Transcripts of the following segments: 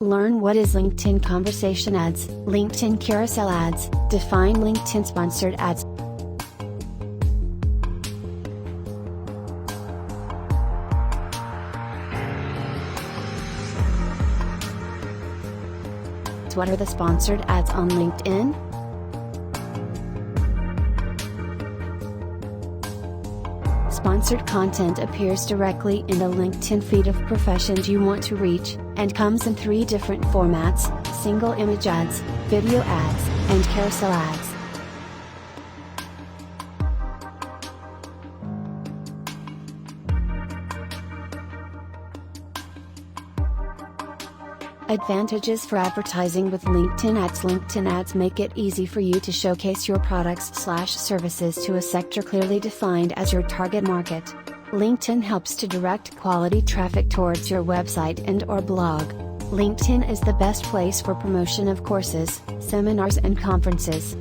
Learn what is LinkedIn Conversation Ads, LinkedIn Carousel Ads, define LinkedIn Sponsored Ads. What are the sponsored ads on LinkedIn? Sponsored content appears directly in the LinkedIn feed of professions you want to reach, and comes in 3 different formats: single image ads, video ads, and carousel ads. Advantages for advertising with LinkedIn Ads. LinkedIn Ads make it easy for you to showcase your products/services to a sector clearly defined as your target market. LinkedIn helps to direct quality traffic towards your website and/or blog. LinkedIn is the best place for promotion of courses, seminars, and conferences.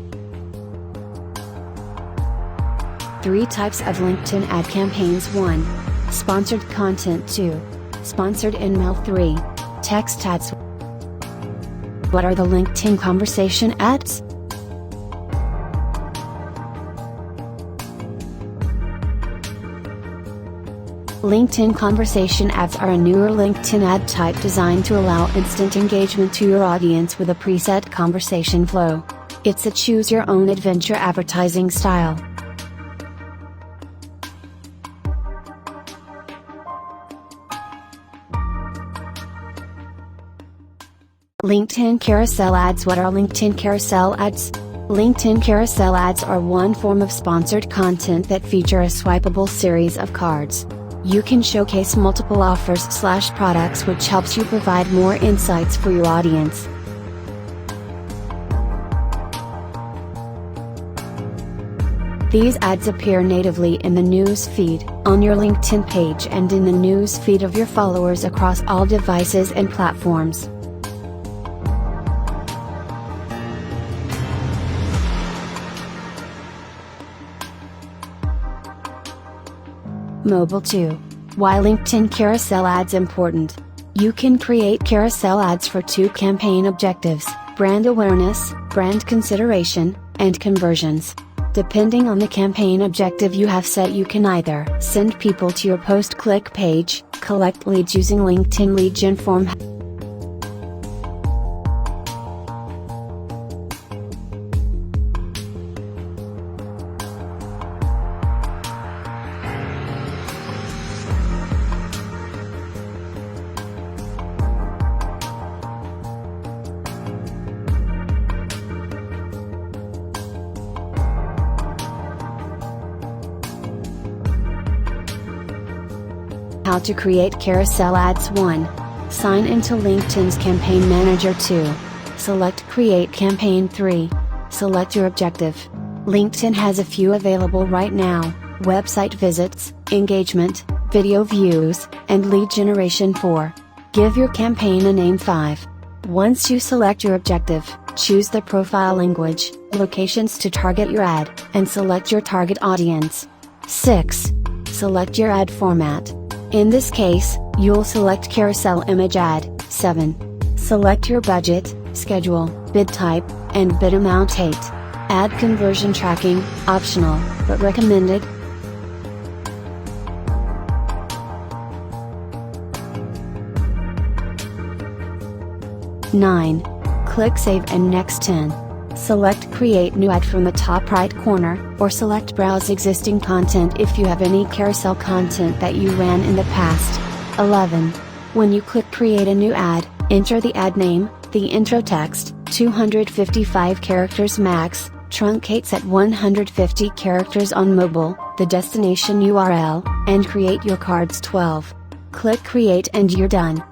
3 types of LinkedIn ad campaigns. 1. Sponsored content. 2. Sponsored email. 3. Text ads. What are the LinkedIn Conversation Ads? LinkedIn Conversation Ads are a newer LinkedIn ad type designed to allow instant engagement to your audience with a preset conversation flow. It's a choose-your-own-adventure advertising style. LinkedIn Carousel Ads. What are LinkedIn Carousel Ads? LinkedIn Carousel Ads are one form of sponsored content that feature a swipeable series of cards. You can showcase multiple offers/products, which helps you provide more insights for your audience. These ads appear natively in the news feed, on your LinkedIn page, and in the news feed of your followers across all devices and platforms. Mobile 2. Why LinkedIn Carousel Ads important? You can create carousel ads for 2 campaign objectives: brand awareness, brand consideration, and conversions. Depending on the campaign objective you have set, you can either send people to your post-click page, collect leads using LinkedIn lead gen form, How to create carousel ads. 1. Sign into LinkedIn's Campaign Manager. 2. Select Create Campaign. 3. Select your objective. LinkedIn has a few available right now: website visits, engagement, video views, and lead generation. 4. Give your campaign a name. 5. Once you select your objective, choose the profile language, locations to target your ad, and select your target audience. 6. Select your ad format. In this case, you'll select carousel image ad. 7. Select your budget, schedule, bid type, and bid amount. 8. Ad conversion tracking, optional, but recommended. 9. Click Save and Next. 10. Select Create New Ad from the top right corner, or select Browse Existing Content if you have any carousel content that you ran in the past. 11. When you click Create a New Ad, enter the ad name, the intro text, 255 characters max, truncates at 150 characters on mobile, the destination URL, and create your cards. 12. Click Create and you're done.